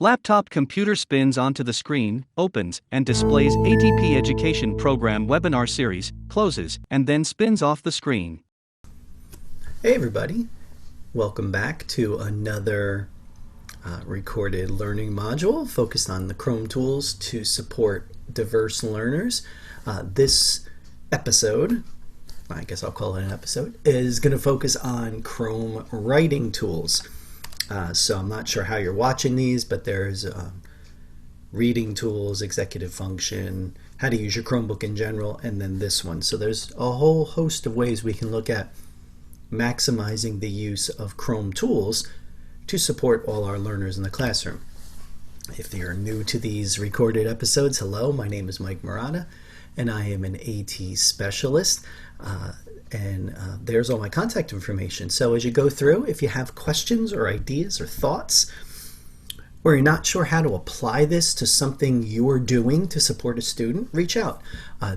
Laptop computer spins onto the screen, opens, and displays ATP Education Program webinar series, closes, and then spins off the screen. Hey everybody, welcome back to another recorded learning module focused on the Chrome tools to support diverse learners. This episode, I guess I'll call it an episode, is going to focus on Chrome writing tools. So I'm not sure how you're watching these, but there's reading tools, executive function, how to use your Chromebook in general, and then this one. So there's a whole host of ways we can look at maximizing the use of Chrome tools to support all our learners in the classroom. If you're new to these recorded episodes, hello, my name is Mike Marotta, and I am an AT specialist. There's all my contact information. So as you go through, if you have questions or ideas or thoughts, or you're not sure how to apply this to something you're doing to support a student, reach out.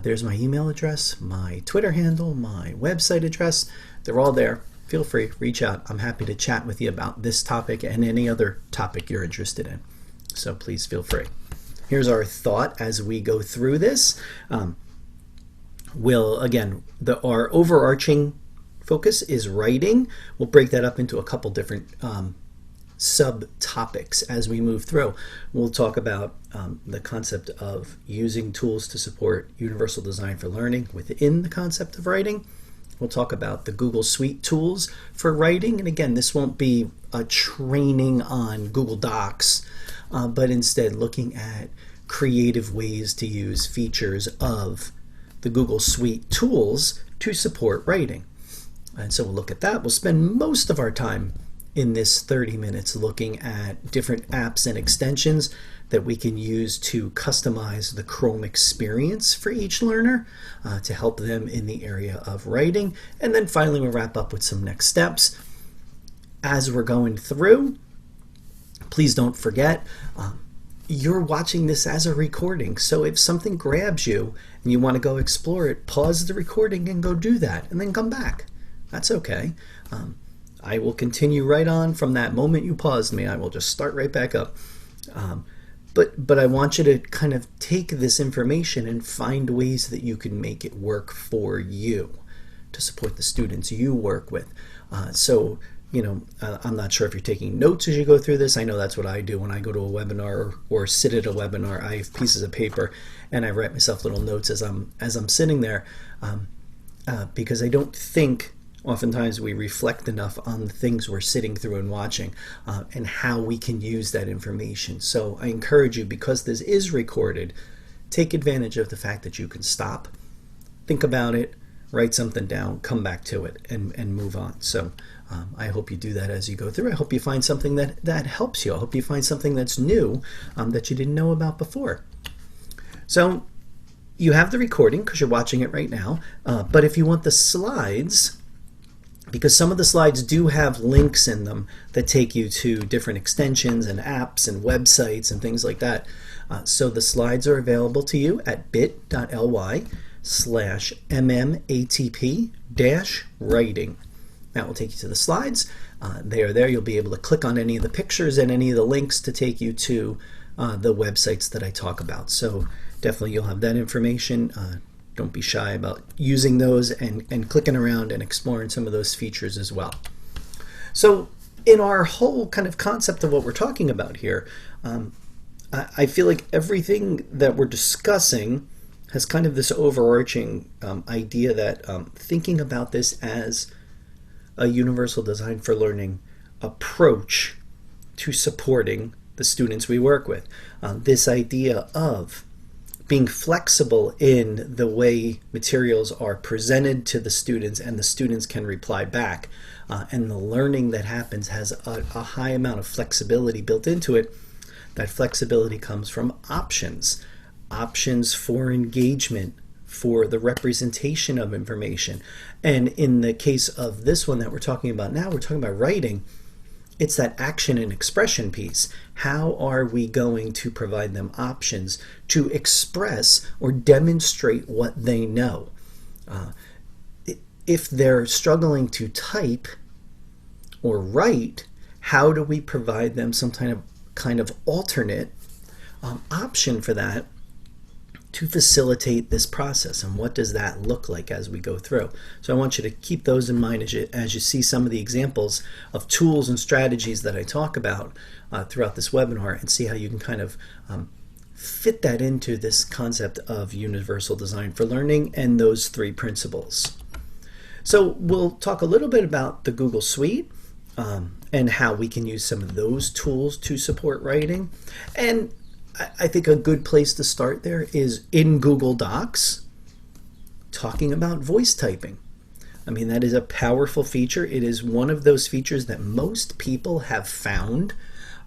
There's my email address, my Twitter handle, my website address. They're all there. Feel free, reach out. I'm happy to chat with you about this topic and any other topic you're interested in. So please feel free. Here's our thought as we go through this. Our overarching focus is writing. We'll break that up into a couple different subtopics as we move through. We'll talk about the concept of using tools to support universal design for learning within the concept of writing. We'll talk about the Google Suite tools for writing. And again, this won't be a training on Google Docs, but instead looking at creative ways to use features of the Google Suite tools to support writing. And so we'll look at that. We'll spend most of our time in this 30 minutes looking at different apps and extensions that we can use to customize the Chrome experience for each learner to help them in the area of writing. And then finally we'll wrap up with some next steps. As we're going through, please don't forget, you're watching this as a recording, so if something grabs you and you want to go explore it, pause the recording and go do that, and then come back. That's okay. I will continue right on from that moment you paused me. I will just start right back up. But I want you to kind of take this information and find ways that you can make it work for you to support the students you work with. I'm not sure if you're taking notes as you go through this. I know that's what I do when I go to a webinar or sit at a webinar. I have pieces of paper and I write myself little notes as I'm sitting there because I don't think oftentimes we reflect enough on the things we're sitting through and watching and how we can use that information. So I encourage you, because this is recorded, take advantage of the fact that you can stop, think about it, write something down, come back to it, and move on. So I hope you do that as you go through. I hope you find something that helps you. I hope you find something that's new that you didn't know about before. So you have the recording because you're watching it right now, but if you want the slides, because some of the slides do have links in them that take you to different extensions and apps and websites and things like that. So the slides are available to you at bit.ly/mmatp-writing. That will take you to the slides. They are there. You'll be able to click on any of the pictures and any of the links to take you to the websites that I talk about. So definitely you'll have that information. Don't be shy about using those and clicking around and exploring some of those features as well. So in our whole kind of concept of what we're talking about here, I feel like everything that we're discussing has kind of this overarching idea that thinking about this as a universal design for learning approach to supporting the students we work with. This idea of being flexible in the way materials are presented to the students and the students can reply back. And the learning that happens has a high amount of flexibility built into it. That flexibility comes from options for engagement, for the representation of information. And in the case of this one that we're talking about now, we're talking about writing. It's that action and expression piece. How are we going to provide them options to express or demonstrate what they know? If they're struggling to type or write, how do we provide them some kind of kind of alternate option for that to facilitate this process. And what does that look like as we go through? So I want you to keep those in mind as you see some of the examples of tools and strategies that I talk about throughout this webinar, and see how you can kind of fit that into this concept of universal design for learning and those 3 principles. So we'll talk a little bit about the Google Suite and how we can use some of those tools to support writing. And I think a good place to start there is in Google Docs, talking about voice typing. I mean, that is a powerful feature. It is one of those features that most people have found.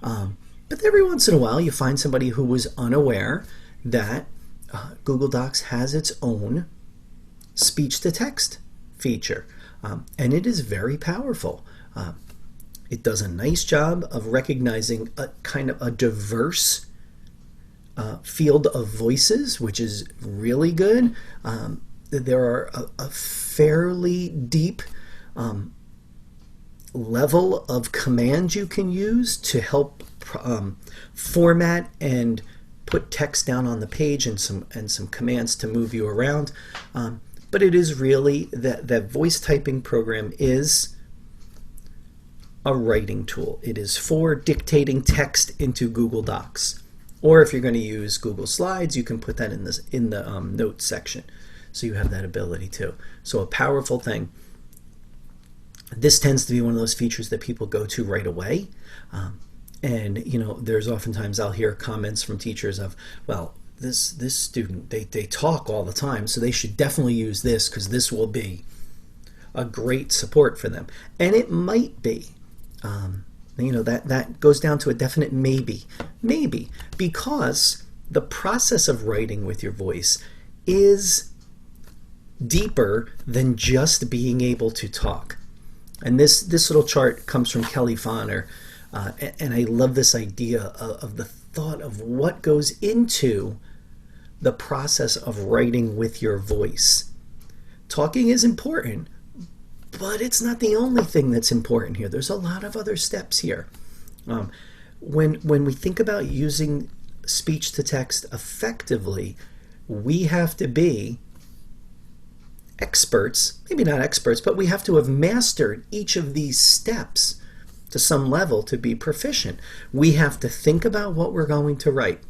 But every once in a while, you find somebody who was unaware that Google Docs has its own speech-to-text feature. And it is very powerful. It does a nice job of recognizing a kind of a diverse field of voices, which is really good. There are a fairly deep level of commands you can use to help format and put text down on the page, and some commands to move you around. But it is really that voice typing program is a writing tool. It is for dictating text into Google Docs. Or if you're going to use Google Slides, you can put that in the notes section. So you have that ability too. So a powerful thing. This tends to be one of those features that people go to right away. And you know, there's oftentimes I'll hear comments from teachers of, well, this student, they talk all the time, so they should definitely use this because this will be a great support for them. And it might be. You know, that goes down to a definite maybe. Maybe, because the process of writing with your voice is deeper than just being able to talk. And this little chart comes from Kelly Fonner, and I love this idea of the thought of what goes into the process of writing with your voice. Talking is important, but it's not the only thing that's important here. There's a lot of other steps here. When we think about using speech to text effectively, we have to be experts, maybe not experts, but we have to have mastered each of these steps to some level to be proficient. We have to think about what we're going to write.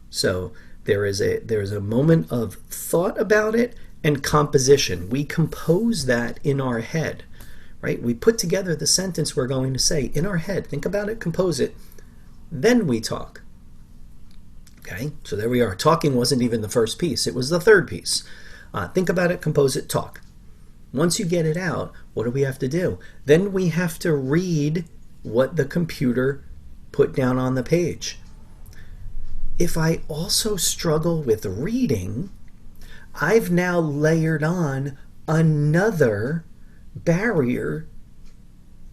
So there is a moment of thought about it and composition. We compose that in our head, right? We put together the sentence we're going to say in our head. Think about it, compose it, then we talk. Okay, so there we are. Talking wasn't even the first piece. It was the third piece. Think about it, compose it, talk. Once you get it out, what do we have to do? Then we have to read what the computer put down on the page. If I also struggle with reading, I've now layered on another barrier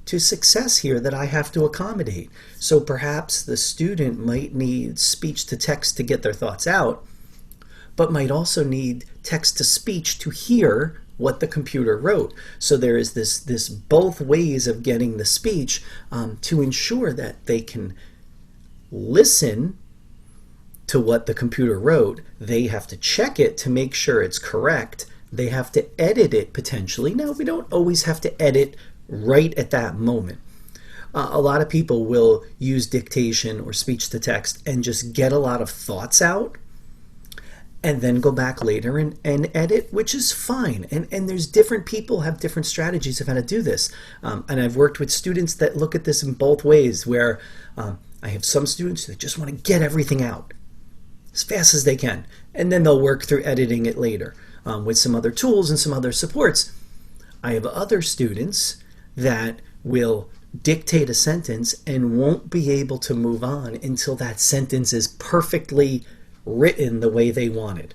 to success here that I have to accommodate. So perhaps the student might need speech to text to get their thoughts out, but might also need text to speech to hear what the computer wrote. So there is this both ways of getting the speech to ensure that they can listen to what the computer wrote. They have to check it to make sure it's correct. They have to edit it potentially. Now, we don't always have to edit right at that moment. A lot of people will use dictation or speech to text and just get a lot of thoughts out and then go back later and edit, which is fine. And there's different people have different strategies of how to do this. And I've worked with students that look at this in both ways, where I have some students that just want to get everything out as fast as they can, and then they'll work through editing it later with some other tools and some other supports. I have other students that will dictate a sentence and won't be able to move on until that sentence is perfectly written the way they wanted.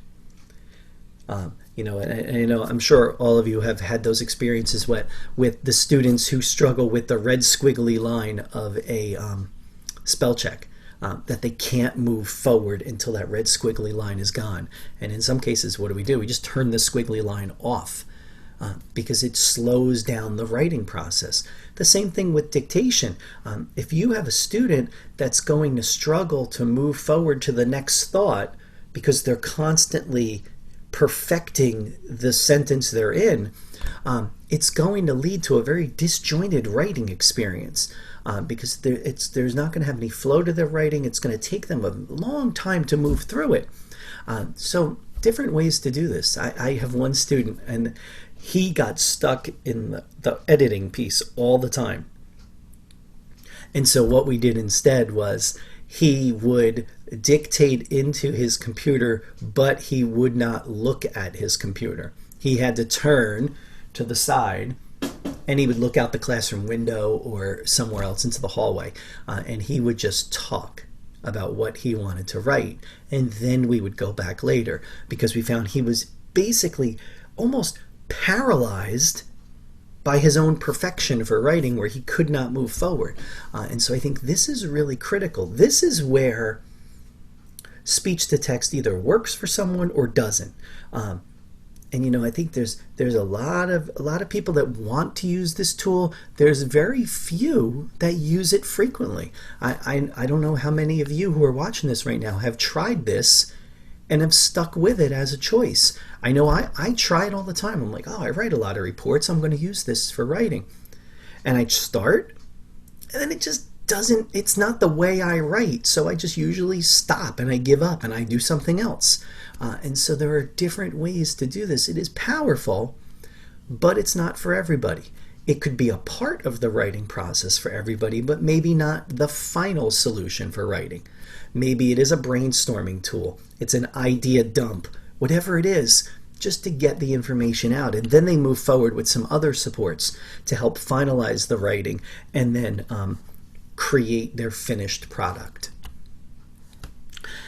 You know, and you know, I'm sure all of you have had those experiences with the students who struggle with the red squiggly line of a spell check. That they can't move forward until that red squiggly line is gone. And in some cases, what do? We just turn the squiggly line off. because it slows down the writing process. The same thing with dictation. If you have a student that's going to struggle to move forward to the next thought because they're constantly perfecting the sentence they're in, it's going to lead to a very disjointed writing experience, because there's not going to have any flow to their writing. It's going to take them a long time to move through it. So different ways to do this. I have one student, and he got stuck in the editing piece all the time. And so what we did instead was he would dictate into his computer, but he would not look at his computer. He had to turn to the side, and he would look out the classroom window or somewhere else into the hallway, and he would just talk about what he wanted to write. And then we would go back later, because we found he was basically almost paralyzed by his own perfection for writing, where he could not move forward. And so I think this is really critical. This is where speech to text either works for someone or doesn't. And I think there's a lot of people that want to use this tool. There's very few that use it frequently. I don't know how many of you who are watching this right now have tried this and have stuck with it as a choice. I know I try it all the time. I'm like, oh, I write a lot of reports, I'm going to use this for writing. And I start, and then it just doesn't, it's not the way I write, so I just usually stop and I give up and I do something else. And so there are different ways to do this. It is powerful, but it's not for everybody. It could be a part of the writing process for everybody, but maybe not the final solution for writing. Maybe it is a brainstorming tool. It's an idea dump, whatever it is, just to get the information out. And then they move forward with some other supports to help finalize the writing and then create their finished product.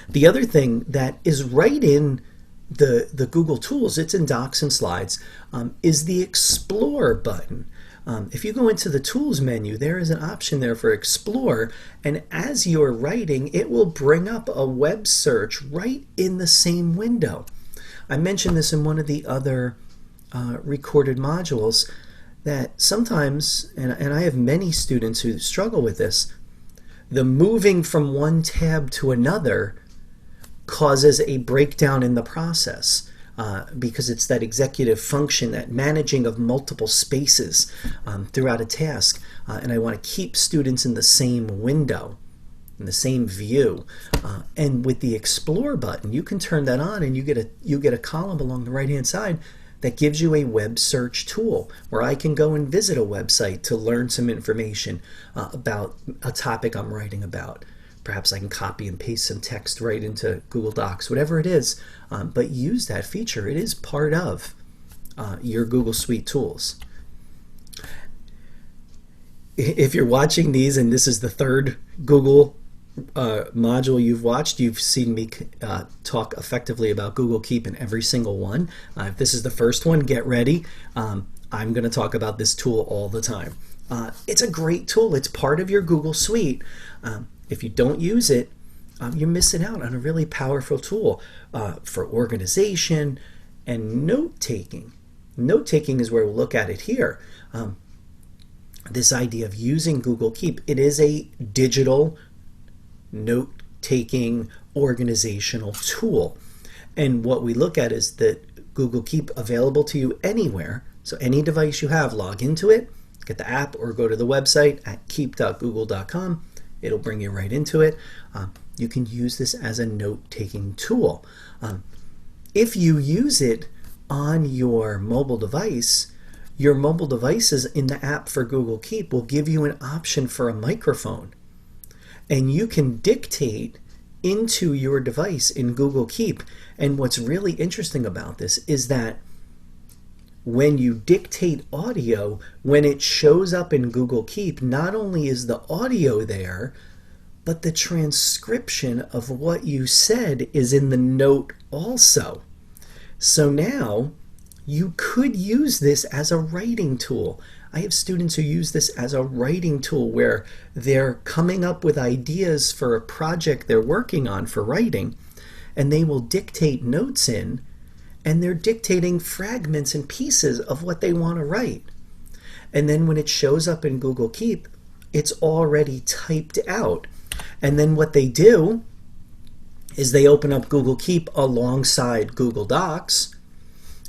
The other thing that is right in the Google Tools, it's in Docs and Slides, is the Explore button. If you go into the Tools menu, there is an option there for Explore, and as you're writing, it will bring up a web search right in the same window. I mentioned this in one of the other recorded modules, that sometimes, and I have many students who struggle with this, the moving from one tab to another causes a breakdown in the process, because it's that executive function, that managing of multiple spaces throughout a task, and I want to keep students in the same window, in the same view. And with the Explore button, you can turn that on, and you get a column along the right hand side that gives you a web search tool where I can go and visit a website to learn some information about a topic I'm writing about. Perhaps I can copy and paste some text right into Google Docs, whatever it is, but use that feature. It is part of your Google Suite tools. If you're watching these and this is the third Google module you've watched, you've seen me talk effectively about Google Keep in every single one. If this is the first one, get ready. I'm going to talk about this tool all the time. It's a great tool. It's part of your Google Suite. If you don't use it, you're missing out on a really powerful tool for organization and note-taking. Note-taking is where we'll look at it here. This idea of using Google Keep. It is a digital note-taking organizational tool. And what we look at is that Google Keep available to you anywhere. So any device you have, log into it, get the app, or go to the website at keep.google.com. It'll bring you right into it. You can use this as a note-taking tool. If you use it on your mobile devices in the app for Google Keep will give you an option for a microphone. And you can dictate into your device in Google Keep. And what's really interesting about this is that when you dictate audio, when it shows up in Google Keep, not only is the audio there, but the transcription of what you said is in the note also. So now you could use this as a writing tool. I have students who use this as a writing tool where they're coming up with ideas for a project they're working on for writing, and they will dictate notes in, and they're dictating fragments and pieces of what they want to write. And then when it shows up in Google Keep, it's already typed out. And then what they do is they open up Google Keep alongside Google Docs,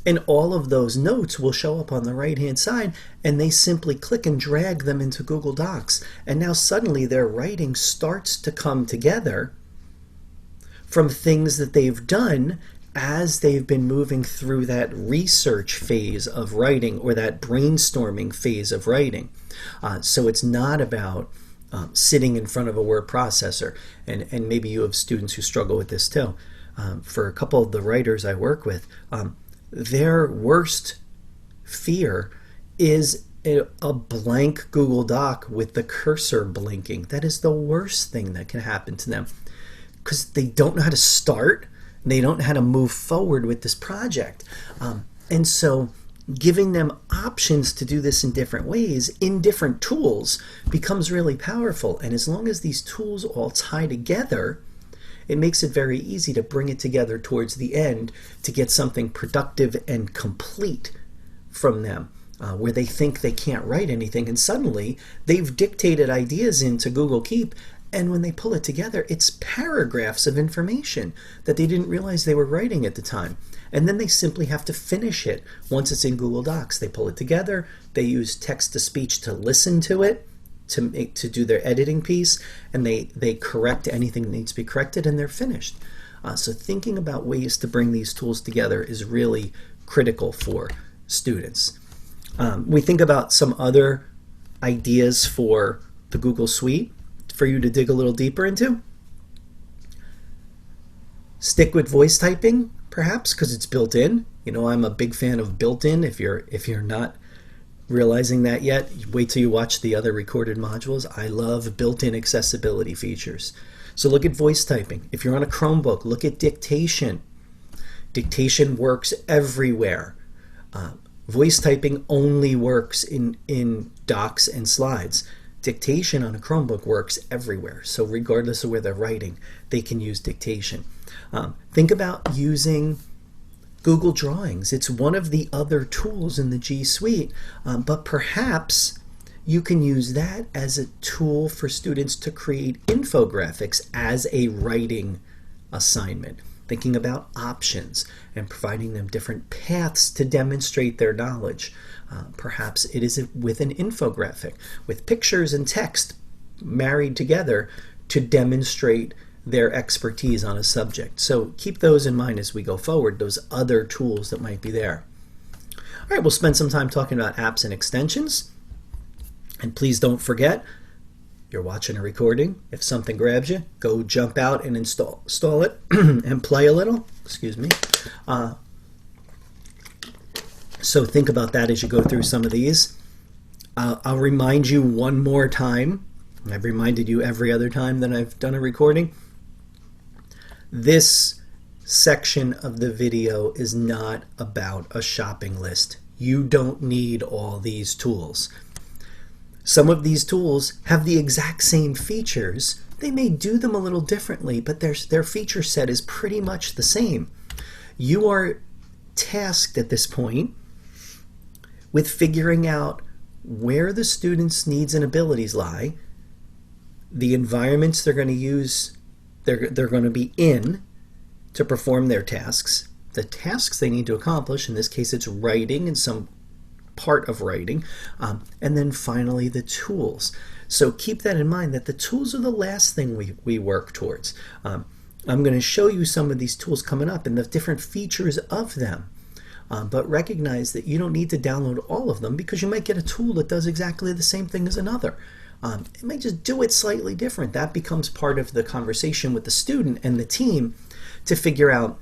and all of those notes will show up on the right-hand side, and they simply click and drag them into Google Docs. And now suddenly their writing starts to come together from things that they've done as they've been moving through that research phase of writing, or that brainstorming phase of writing. So it's not about sitting in front of a word processor, and maybe you have students who struggle with this too. For a couple of the writers I work with, their worst fear is a blank Google Doc with the cursor blinking. That is the worst thing that can happen to them, because they don't know how to start, they don't know how to move forward with this project. And so giving them options to do this in different ways, in different tools, becomes really powerful. And as long as these tools all tie together, it makes it very easy to bring it together towards the end to get something productive and complete from them, where they think they can't write anything, and suddenly they've dictated ideas into Google Keep, and when they pull it together, it's paragraphs of information that they didn't realize they were writing at the time. And then they simply have to finish it once it's in Google Docs. They pull it together, they use text-to-speech to listen to it, to do their editing piece, and they correct anything that needs to be corrected, and they're finished. So thinking about ways to bring these tools together is really critical for students. We think about some other ideas for the Google Suite for you to dig a little deeper into. Stick with voice typing, perhaps, because it's built in. You know, I'm a big fan of built-in. If you're not realizing that yet, wait till you watch the other recorded modules. I love built-in accessibility features. So look at voice typing. If you're on a Chromebook, look at dictation. Dictation works everywhere. Voice typing only works in docs and slides. Dictation on a Chromebook works everywhere. So regardless of where they're writing, they can use dictation. Think about using Google Drawings. It's one of the other tools in the G Suite, but perhaps you can use that as a tool for students to create infographics as a writing assignment. Thinking about options and providing them different paths to demonstrate their knowledge. Perhaps it is with an infographic, with pictures and text married together to demonstrate their expertise on a subject. So keep those in mind as we go forward, those other tools that might be there. All right, we'll spend some time talking about apps and extensions. And please don't forget, you're watching a recording. If something grabs you, go jump out and install it and play a little. Excuse me. So think about that as you go through some of these. I'll remind you one more time. I've reminded you every other time that I've done a recording. This section of the video is not about a shopping list. You don't need all these tools. Some of these tools have the exact same features. They may do them a little differently, but their feature set is pretty much the same. You are tasked at this point with figuring out where the students' needs and abilities lie, the environments they're going to use, they're going to be in to perform their tasks, the tasks they need to accomplish. In this case, it's writing and some part of writing, and then finally the tools. So keep that in mind, that the tools are the last thing we work towards. I'm going to show you some of these tools coming up and the different features of them. But recognize that you don't need to download all of them, because you might get a tool that does exactly the same thing as another. It might just do it slightly different. That becomes part of the conversation with the student and the team to figure out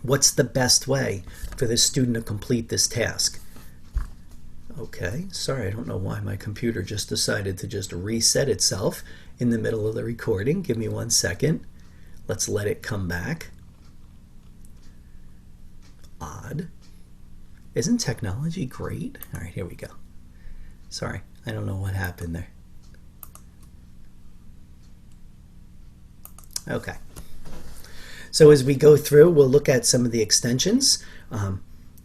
what's the best way for the student to complete this task. Okay, sorry, I don't know why my computer just decided to just reset itself in the middle of the recording. Give me 1 second. Let's let it come back. Odd. Isn't technology great? All right, here we go. Sorry, I don't know what happened there. Okay. So as we go through, we'll look at some of the extensions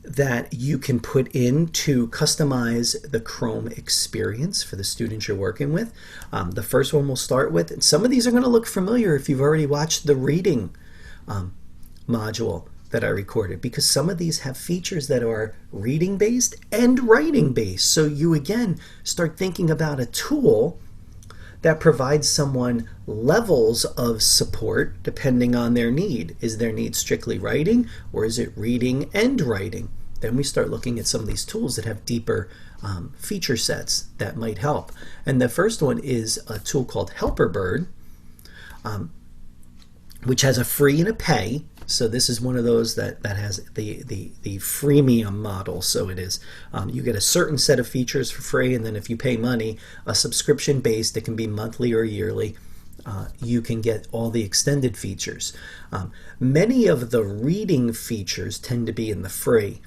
that you can put in to customize the Chrome experience for the students you're working with. The first one we'll start with, and some of these are going to look familiar if you've already watched the reading module that I recorded, because some of these have features that are reading based and writing based. So you again start thinking about a tool that provides someone levels of support depending on their need. Is their need strictly writing, or is it reading and writing? Then we start looking at some of these tools that have deeper feature sets that might help. And the first one is a tool called Helperbird, which has a free and a pay. So this is one of those that has the freemium model. So it is, you get a certain set of features for free, and then if you pay money, a subscription based, it can be monthly or yearly, you can get all the extended features. Many of the reading features tend to be in the free.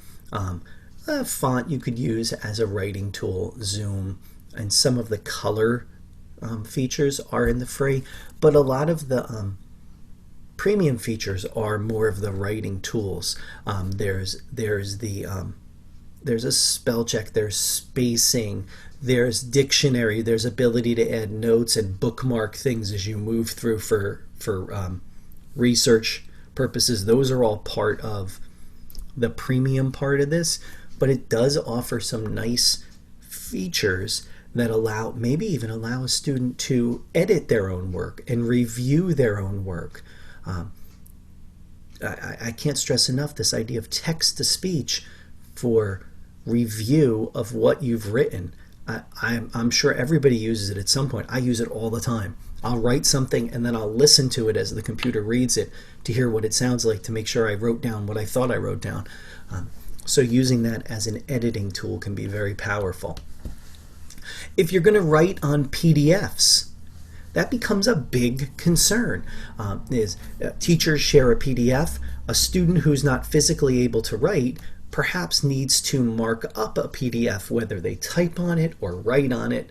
Font you could use as a writing tool, Zoom, and some of the color features are in the free, but a lot of the premium features are more of the writing tools. There's a spell check, there's spacing, there's dictionary, there's ability to add notes and bookmark things as you move through for research purposes. Those are all part of the premium part of this, but it does offer some nice features that maybe even allow a student to edit their own work and review their own work. I can't stress enough this idea of text-to-speech for review of what you've written. I'm sure everybody uses it at some point. I use it all the time. I'll write something and then I'll listen to it as the computer reads it to hear what it sounds like, to make sure I wrote down what I thought I wrote down. So using that as an editing tool can be very powerful. If you're going to write on PDFs, that becomes a big concern. Teachers share a PDF. A student who's not physically able to write perhaps needs to mark up a PDF, whether they type on it or write on it,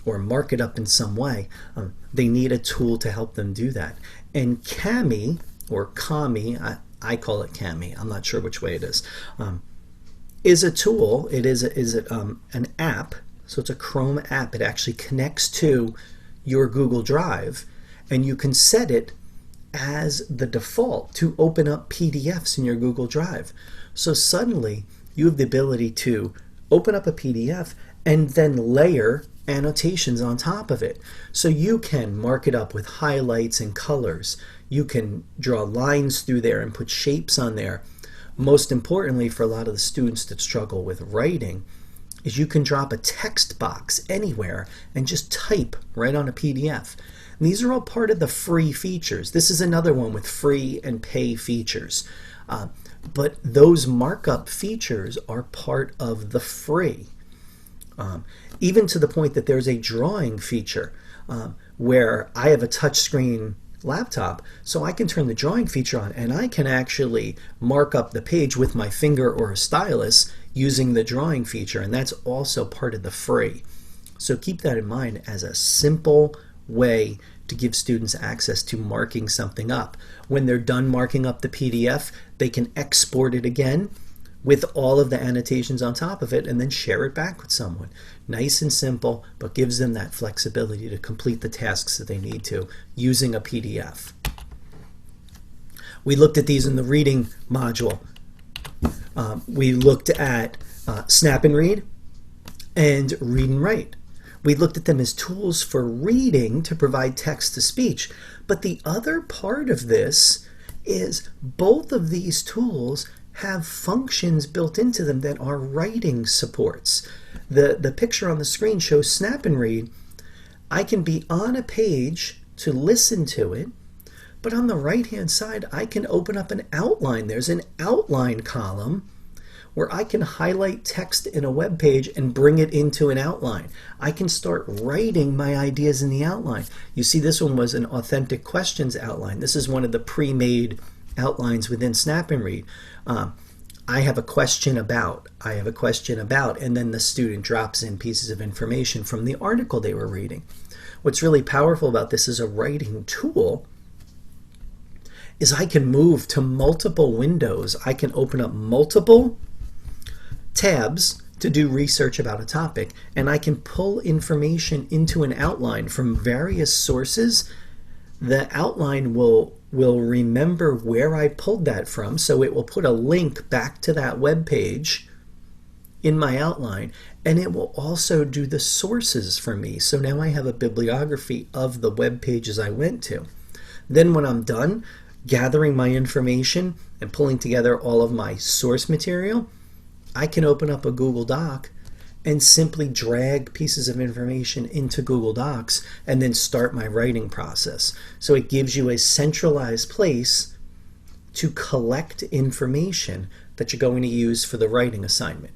or mark it up in some way. They need a tool to help them do that. And Cami, or Cami, I call it Cami, I'm not sure which way it is a tool. It is an app, so it's a Chrome app. It actually connects to your Google Drive, and you can set it as the default to open up PDFs in your Google Drive. So suddenly you have the ability to open up a PDF and then layer annotations on top of it. So you can mark it up with highlights and colors. You can draw lines through there and put shapes on there. Most importantly, for a lot of the students that struggle with writing, is you can drop a text box anywhere and just type right on a PDF. And these are all part of the free features. This is another one with free and pay features. But those markup features are part of the free. Even to the point that there's a drawing feature where I have a touchscreen laptop, so I can turn the drawing feature on and I can actually mark up the page with my finger or a stylus using the drawing feature, and that's also part of the free. So keep that in mind as a simple way to give students access to marking something up. When they're done marking up the PDF, they can export it again with all of the annotations on top of it and then share it back with someone. Nice and simple, but gives them that flexibility to complete the tasks that they need to using a PDF. We looked at these in the reading module. We looked at Snap and Read and Read and Write. We looked at them as tools for reading to provide text-to-speech. But the other part of this is both of these tools have functions built into them that are writing supports. The picture on the screen shows Snap and Read. I can be on a page to listen to it, but on the right-hand side, I can open up an outline. There's an outline column where I can highlight text in a web page and bring it into an outline. I can start writing my ideas in the outline. You see, this one was an authentic questions outline. This is one of the pre-made outlines within Snap and Read. I have a question about, and then the student drops in pieces of information from the article they were reading. What's really powerful about this is a writing tool is I can move to multiple windows. I can open up multiple tabs to do research about a topic, and I can pull information into an outline from various sources. The outline will remember where I pulled that from, so it will put a link back to that web page in my outline, and it will also do the sources for me. So now I have a bibliography of the web pages I went to. Then when I'm done gathering my information and pulling together all of my source material, I can open up a Google Doc and simply drag pieces of information into Google Docs and then start my writing process. So it gives you a centralized place to collect information that you're going to use for the writing assignment.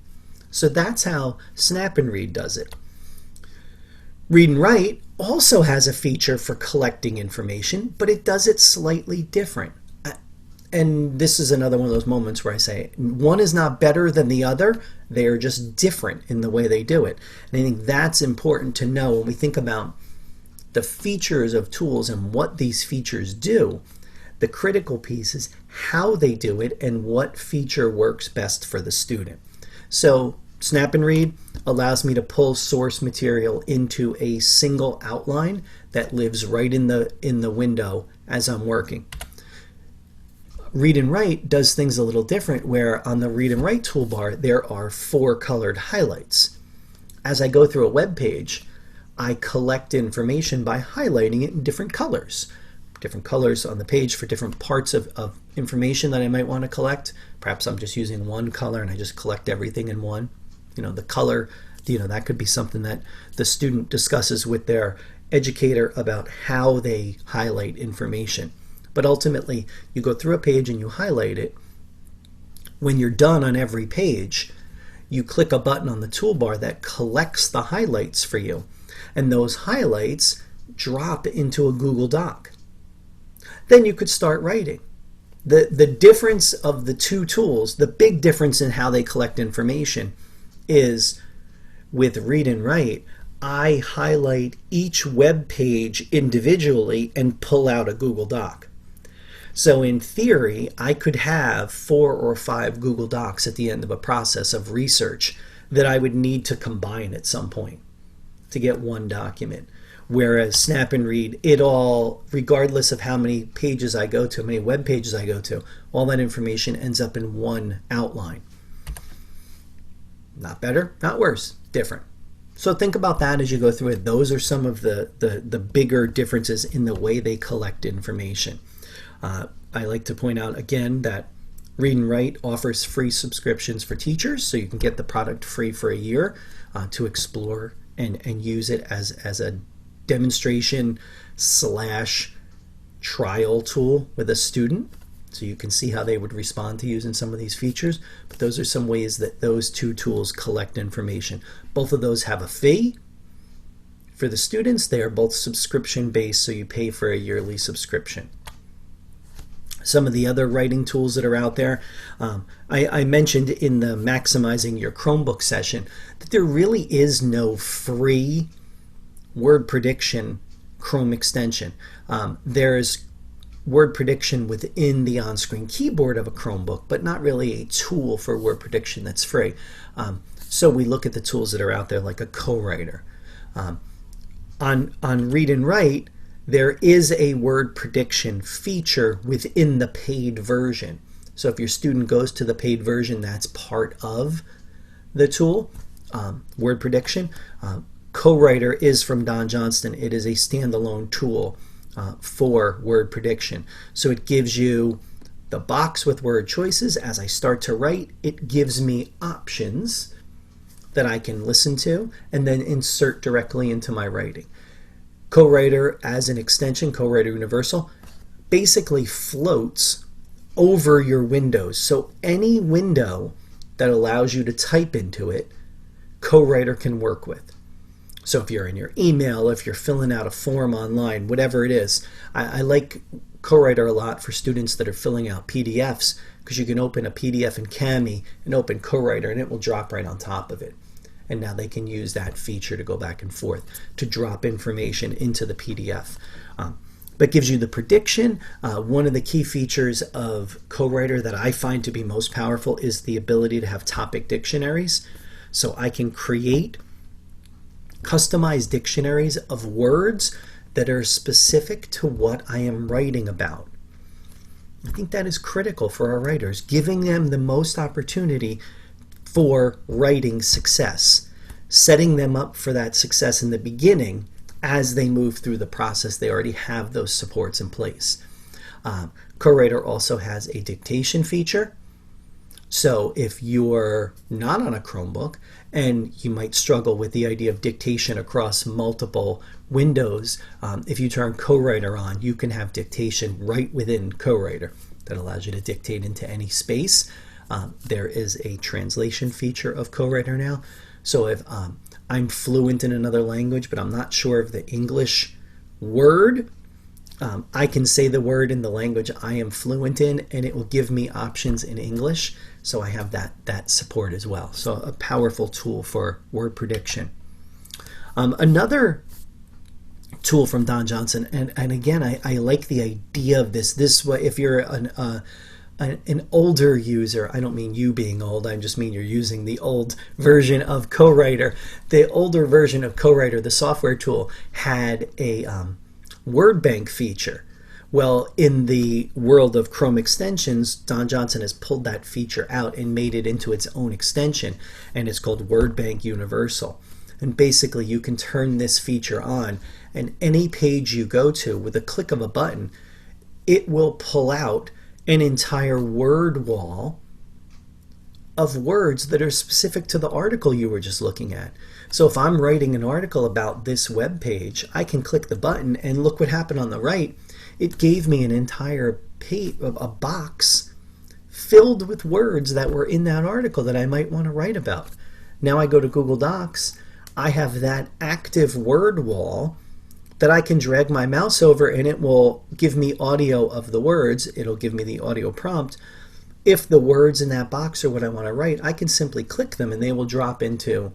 So that's how Snap and Read does it. Read and Write also has a feature for collecting information, but it does it slightly different. And this is another one of those moments where I say one is not better than the other. They are just different in the way they do it. And I think that's important to know when we think about the features of tools and what these features do. The critical piece is how they do it and what feature works best for the student. So Snap and Read allows me to pull source material into a single outline that lives right in the window as I'm working. Read and Write does things a little different, where on the Read and Write toolbar there are 4 colored highlights. As I go through a web page, I collect information by highlighting it in different colors. Different colors on the page for different parts of information that I might want to collect. Perhaps I'm just using one color and I just collect everything in one. The color, that could be something that the student discusses with their educator about how they highlight information. But ultimately, you go through a page and you highlight it. When you're done on every page, you click a button on the toolbar that collects the highlights for you. And those highlights drop into a Google Doc. Then you could start writing. The difference of the two tools, the big difference in how they collect information is with Read and Write, I highlight each web page individually and pull out a Google Doc. So in theory, I could have 4 or 5 Google Docs at the end of a process of research that I would need to combine at some point to get one document. Whereas Snap and Read, it all, regardless of how many pages I go to, how many web pages I go to, all that information ends up in one outline. Not better, not worse, different. So think about that as you go through it. Those are some of the bigger differences in the way they collect information. I like to point out again that Read and Write offers free subscriptions for teachers, so you can get the product free for a year to explore and use it as a demonstration / trial tool with a student, so you can see how they would respond to using some of these features. But those are some ways that those two tools collect information. Both of those have a fee. For the students, they are both subscription based, so you pay for a yearly subscription. Some of the other writing tools that are out there, I mentioned in the Maximizing Your Chromebook session that there really is no free word prediction Chrome extension. There's word prediction within the on-screen keyboard of a Chromebook, but not really a tool for word prediction that's free. So we look at the tools that are out there, like a co-writer. On Read and Write, there is a word prediction feature within the paid version. So if your student goes to the paid version, that's part of the tool, word prediction. Co-writer is from Don Johnston. It is a standalone tool for word prediction. So it gives you the box with word choices. As I start to write, it gives me options that I can listen to and then insert directly into my writing. Co-writer as an extension, Co-writer Universal, basically floats over your windows. So any window that allows you to type into it, Co-writer can work with. So if you're in your email, if you're filling out a form online, whatever it is, I like Co-writer a lot for students that are filling out PDFs, because you can open a PDF in Cami and open Co-writer and it will drop right on top of it. And now they can use that feature to go back and forth to drop information into the PDF. but gives you the prediction. One of the key features of Co-Writer that I find to be most powerful is the ability to have topic dictionaries. So I can create customized dictionaries of words that are specific to what I am writing about. I think that is critical for our writers, giving them the most opportunity for writing success, setting them up for that success in the beginning. As they move through the process, they already have those supports in place. Co-Writer also has a dictation feature. So if you're not on a Chromebook and you might struggle with the idea of dictation across multiple windows, if you turn Co-Writer on, you can have dictation right within Co-Writer that allows you to dictate into any space. There is a translation feature of Co-Writer now. So if I'm fluent in another language, but I'm not sure of the English word, I can say the word in the language I am fluent in, and it will give me options in English. So I have that support as well. So a powerful tool for word prediction. Another tool from Don Johnson, and again, I like the idea of this. This way, if you're an older user, I don't mean you being old, I just mean you're using the old version of Co-Writer. The older version of Co-Writer, the software tool, had a word bank feature. Well, in the world of Chrome extensions, Don Johnson has pulled that feature out and made it into its own extension, and it's called Word Bank Universal. And basically you can turn this feature on, and any page you go to with a click of a button, it will pull out an entire word wall of words that are specific to the article you were just looking at. So if I'm writing an article about this web page, I can click the button and look what happened on the right. It gave me an entire page, a box filled with words that were in that article that I might want to write about. Now I go to Google Docs, I have that active word wall that I can drag my mouse over, and it will give me audio of the words. It'll give me the audio prompt. If the words in that box are what I want to write, I can simply click them and they will drop into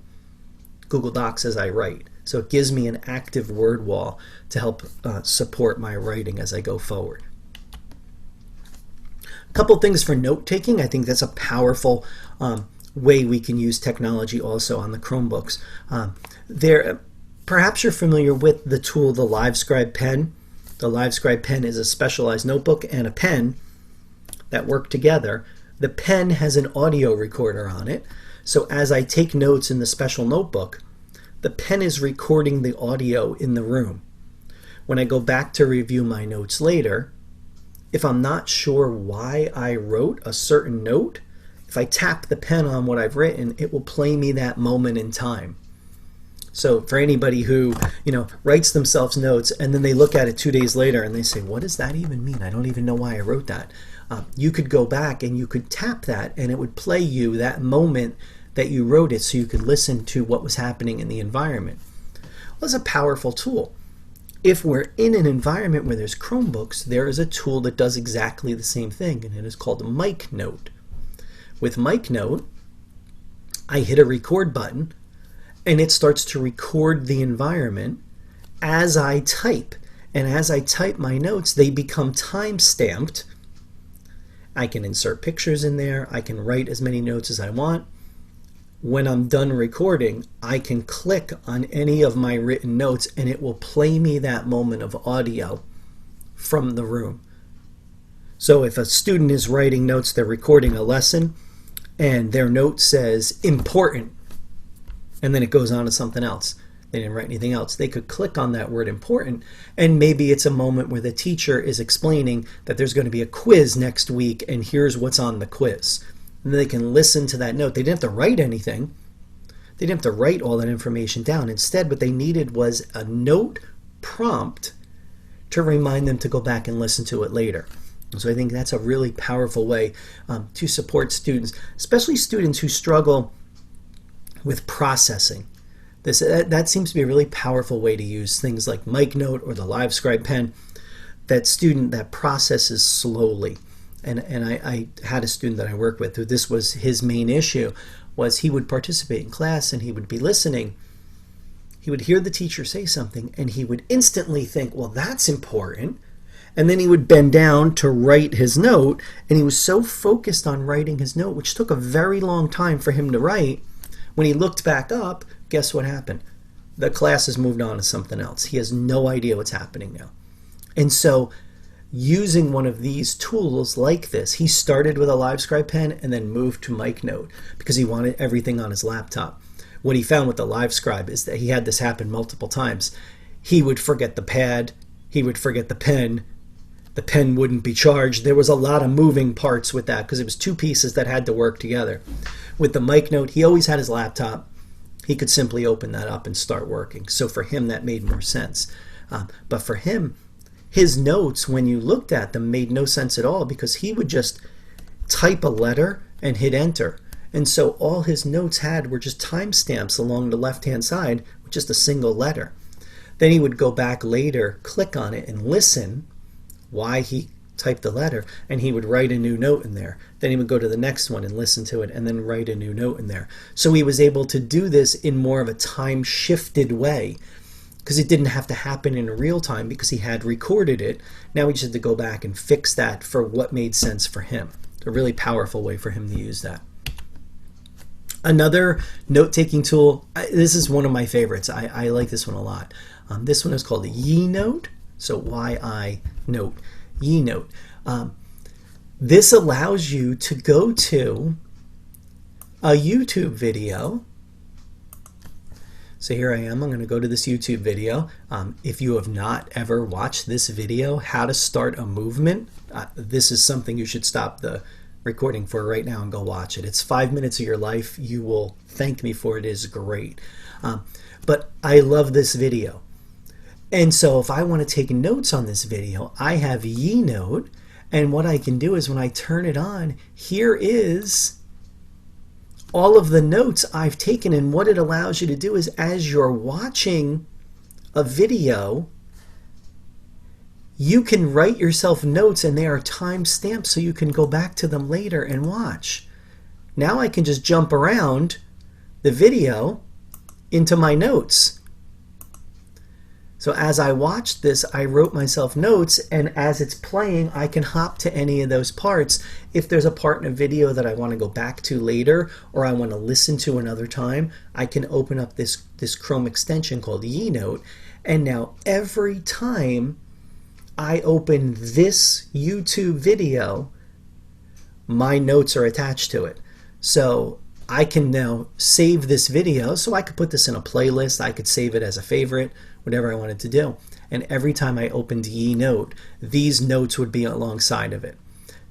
Google Docs as I write. So it gives me an active word wall to help support my writing as I go forward. A couple things for note-taking. I think that's a powerful way we can use technology also on the Chromebooks. Perhaps you're familiar with the tool, the LiveScribe pen. The LiveScribe pen is a specialized notebook and a pen that work together. The pen has an audio recorder on it. So as I take notes in the special notebook, the pen is recording the audio in the room. When I go back to review my notes later, if I'm not sure why I wrote a certain note, if I tap the pen on what I've written, it will play me that moment in time. So for anybody who, writes themselves notes and then they look at it 2 days later and they say, what does that even mean? I don't even know why I wrote that. You could go back and you could tap that and it would play you that moment that you wrote it, so you could listen to what was happening in the environment. Well, it's a powerful tool. If we're in an environment where there's Chromebooks, there is a tool that does exactly the same thing, and it is called Mic Note. With Mic Note, I hit a record button and it starts to record the environment as I type. And as I type my notes, they become time-stamped. I can insert pictures in there. I can write as many notes as I want. When I'm done recording, I can click on any of my written notes and it will play me that moment of audio from the room. So if a student is writing notes, they're recording a lesson, and their note says important, and then it goes on to something else. They didn't write anything else. They could click on that word important, and maybe it's a moment where the teacher is explaining that there's going to be a quiz next week and here's what's on the quiz. And they can listen to that note. They didn't have to write anything. They didn't have to write all that information down. Instead, what they needed was a note prompt to remind them to go back and listen to it later. So I think that's a really powerful way to support students, especially students who struggle with processing. That seems to be a really powerful way to use things like Mic Note or the LiveScribe pen. That student that processes slowly. And I had a student that I worked with who this was his main issue, was he would participate in class and he would be listening. He would hear the teacher say something and he would instantly think, well, that's important. and then he would bend down to write his note, and he was so focused on writing his note, which took a very long time for him to write. When he looked back up, guess what happened? The class has moved on to something else. He has no idea what's happening now. And so using one of these tools like this, he started with a LiveScribe pen and then moved to MicNote because he wanted everything on his laptop. What he found with the LiveScribe is that he had this happen multiple times. He would forget the pad, he would forget the pen wouldn't be charged. There was a lot of moving parts with that because it was two pieces that had to work together. With the MicNote, he always had his laptop. He could simply open that up and start working. So for him, that made more sense. But for him, his notes, when you looked at them, made no sense at all because he would just type a letter and hit enter. And so all his notes had were just timestamps along the left-hand side with just a single letter. Then he would go back later, click on it, and listen why he typed the letter, and he would write a new note in there. Then he would go to the next one and listen to it, and then write a new note in there. So he was able to do this in more of a time-shifted way because it didn't have to happen in real time because he had recorded it. Now he just had to go back and fix that for what made sense for him. A really powerful way for him to use that. Another note-taking tool, this is one of my favorites. I like this one a lot. This one is called YeNote, so Y-I-Note, YeNote. This allows you to go to a YouTube video. So here I am, I'm going to go to this YouTube video. If you have not ever watched this video, how to start a movement, this is something you should stop the recording for right now and go watch it. It's 5 minutes of your life. You will thank me for it. It is great. But I love this video. And so if I want to take notes on this video, I have YeNote, and what I can do is when I turn it on, here is all of the notes I've taken. And what it allows you to do is as you're watching a video, you can write yourself notes, and they are time stamped so you can go back to them later and watch. Now I can just jump around the video into my notes. So as I watched this, I wrote myself notes, and as it's playing, I can hop to any of those parts. If there's a part in a video that I want to go back to later or I want to listen to another time, I can open up this Chrome extension called YeNote, and now every time I open this YouTube video, my notes are attached to it. So I can now save this video, so I could put this in a playlist, I could save it as a favorite, whatever I wanted to do. And every time I opened YeNote, these notes would be alongside of it.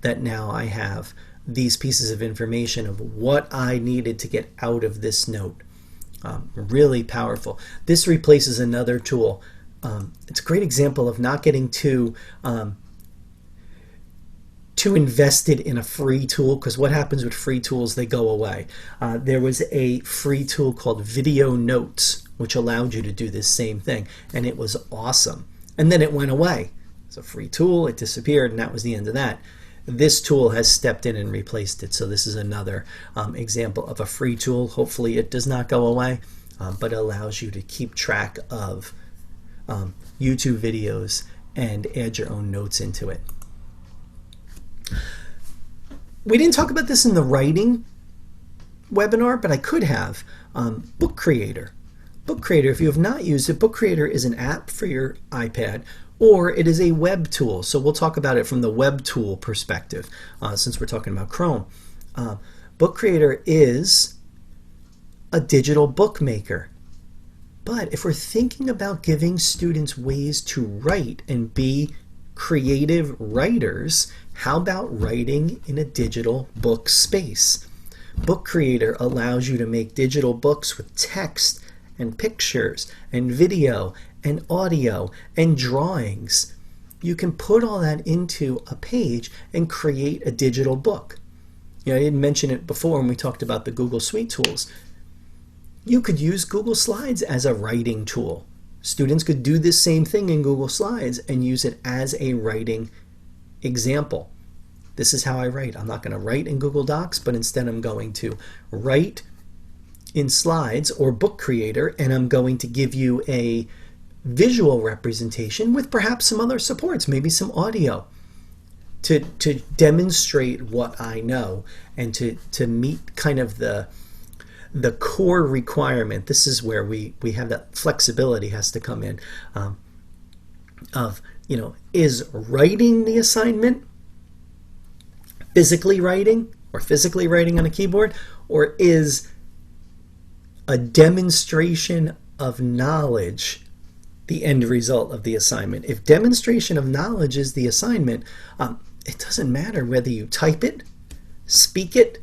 That now I have these pieces of information of what I needed to get out of this note. Really powerful. This replaces another tool. It's a great example of not getting too invested in a free tool, because what happens with free tools, they go away. There was a free tool called Video Notes, which allowed you to do this same thing, and it was awesome. And then it went away. It's a free tool, it disappeared, and that was the end of that. This tool has stepped in and replaced it, so this is another example of a free tool. Hopefully it does not go away, but it allows you to keep track of YouTube videos and add your own notes into it. We didn't talk about this in the writing webinar, but I could have. Book Creator. Book Creator, if you have not used it, Book Creator is an app for your iPad, or it is a web tool. So we'll talk about it from the web tool perspective, since we're talking about Chrome. Book Creator is a digital bookmaker. But if we're thinking about giving students ways to write and be creative writers, how about writing in a digital book space? Book Creator allows you to make digital books with text and pictures and video and audio and drawings. You can put all that into a page and create a digital book. You know, I didn't mention it before when we talked about the Google Suite tools. You could use Google Slides as a writing tool. Students could do this same thing in Google Slides and use it as a writing example. This is how I write. I'm not going to write in Google Docs, but instead I'm going to write in Slides or Book Creator, and I'm going to give you a visual representation with perhaps some other supports, maybe some audio, to demonstrate what I know and to meet kind of the core requirement. This is where we have that flexibility has to come in, of, is writing the assignment physically writing or physically writing on a keyboard, or is a demonstration of knowledge the end result of the assignment? If demonstration of knowledge is the assignment, it doesn't matter whether you type it, speak it,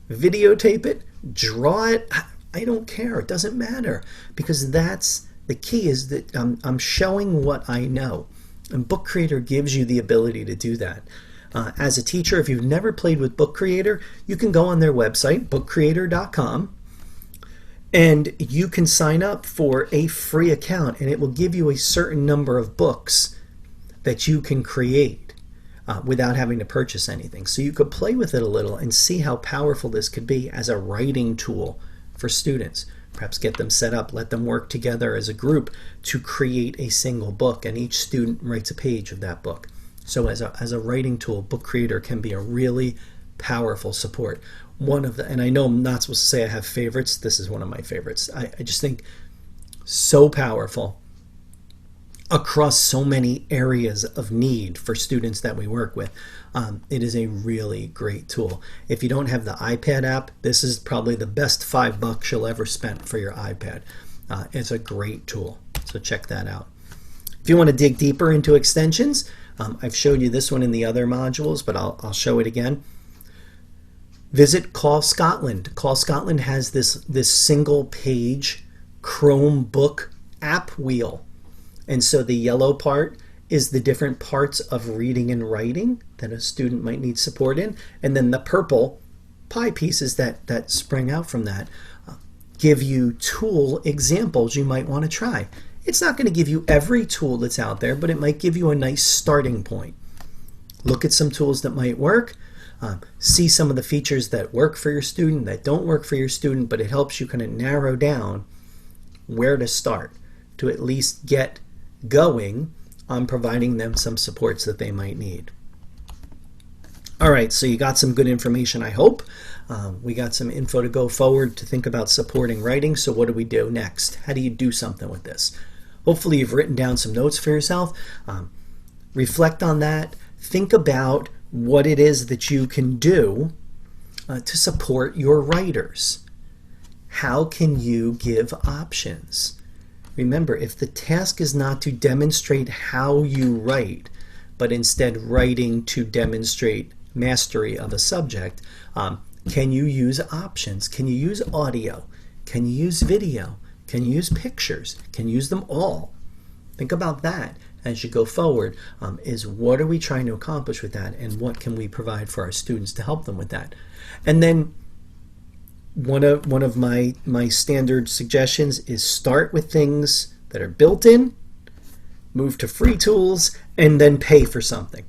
videotape it, draw it. I don't care. It doesn't matter, because that's the key, is that I'm showing what I know. And Book Creator gives you the ability to do that. As a teacher, if you've never played with Book Creator, you can go on their website, bookcreator.com, and you can sign up for a free account, and it will give you a certain number of books that you can create without having to purchase anything. So you could play with it a little and see how powerful this could be as a writing tool for students. Perhaps get them set up, let them work together as a group to create a single book, and each student writes a page of that book. So as a writing tool, Book Creator can be a really powerful support. And I know I'm not supposed to say I have favorites. This is one of my favorites. I just think so powerful across so many areas of need for students that we work with. It is a really great tool. If you don't have the iPad app, this is probably the best $5 you'll ever spend for your iPad. It's a great tool, so check that out. If you want to dig deeper into extensions, I've showed you this one in the other modules, but I'll show it again. Visit Call Scotland. Call Scotland has this single page Chromebook app wheel. And so the yellow part is the different parts of reading and writing that a student might need support in. And then the purple pie pieces that spring out from that give you tool examples you might want to try. It's not going to give you every tool that's out there, but it might give you a nice starting point. Look at some tools that might work. See some of the features that work for your student, that don't work for your student, but it helps you kind of narrow down where to start to at least get going on providing them some supports that they might need. All right, so you got some good information, I hope. We got some info to go forward to think about supporting writing. So what do we do next? How do you do something with this? Hopefully you've written down some notes for yourself. Reflect on that. Think about what it is that you can do to support your writers. How can you give options? Remember, if the task is not to demonstrate how you write, but instead writing to demonstrate mastery of a subject, can you use options? Can you use audio? Can you use video? Can you use pictures? Can you use them all? Think about that as you go forward, is what are we trying to accomplish with that, and what can we provide for our students to help them with that? And then one of my standard suggestions is start with things that are built in, move to free tools, and then pay for something.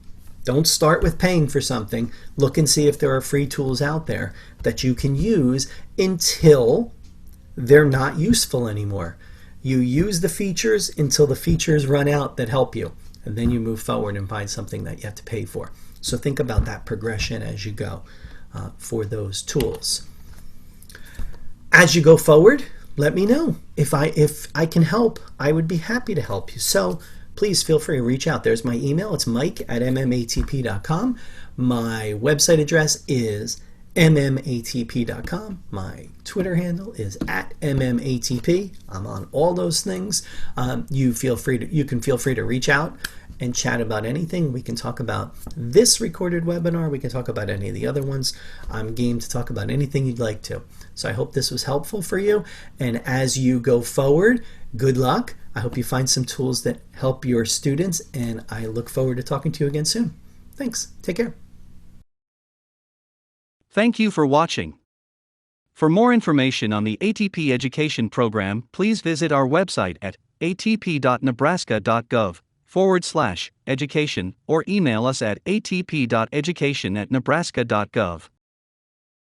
Don't start with paying for something. Look and see if there are free tools out there that you can use until they're not useful anymore. You use the features until the features run out that help you, and then you move forward and find something that you have to pay for. So think about that progression as you go for those tools. As you go forward, let me know. If I can help, I would be happy to help you. So please feel free to reach out. There's my email. It's mike@mmatp.com. My website address is mmatp.com. My Twitter handle is @mmatp. I'm on all those things. You can feel free to reach out and chat about anything. We can talk about this recorded webinar. We can talk about any of the other ones. I'm game to talk about anything you'd like to. So I hope this was helpful for you. And as you go forward, good luck. I hope you find some tools that help your students, and I look forward to talking to you again soon. Thanks. Take care. Thank you for watching. For more information on the ATP Education Program, please visit our website at atp.nebraska.gov/education or email us at atp.education@nebraska.gov.